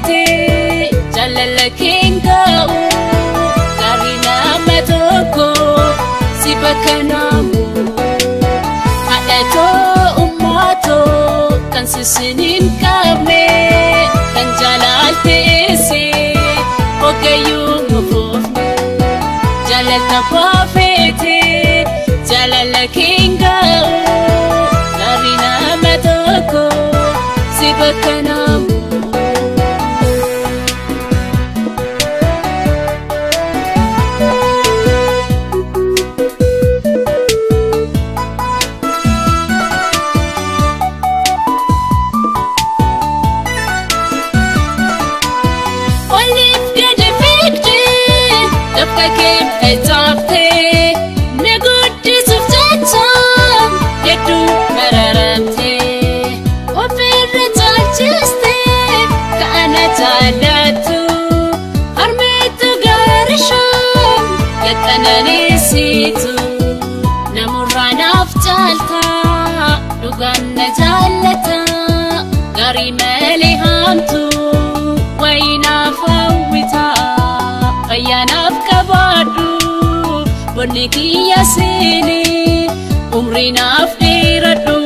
fete jalala kingau karina matoko sibakanamu adato ummato kan sisinin kamne kan jalalte se ogayu mufufne jalala fete jalala kingau karina matoko sibakanamu Situ namurana afjalta duganna jallata gari malihamtu wayna fawita ayana afkabadu boniki yasini umrina afdiradu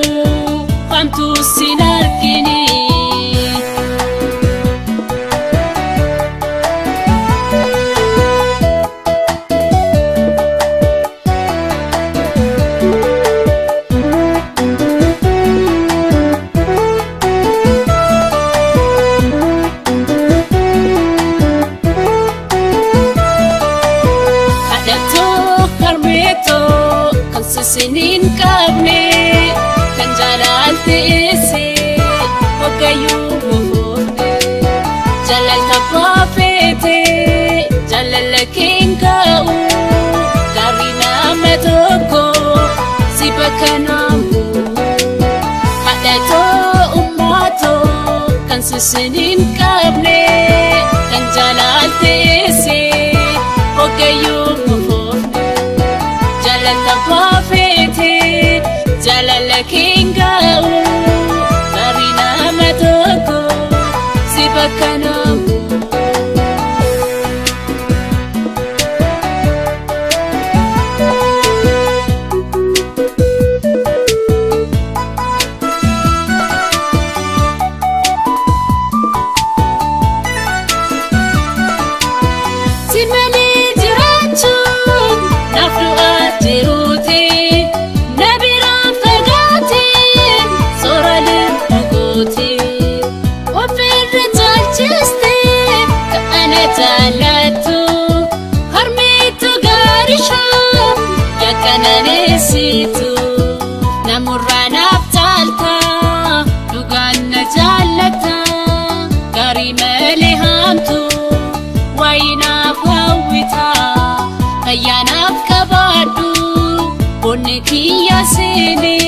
famtu sinarkini sinin kabne kan jalalte se ogayu mufufne jalal tapafete jalal kingau karina matoko sibakanamu adato ummato kan sinin kabne kan jalalte se ogayu mufufne jalal tapafete jalala kingau karina matoko sibakanamu simani jirachun nafdu ajiruti nabiram tagati soralim nuguti wafir jalchiste kaana jalatu harmitu garisham yakanane situ namurana aftalta duganna jallata gari malihamtu wayna fawita ayana afkabadu boniki yasini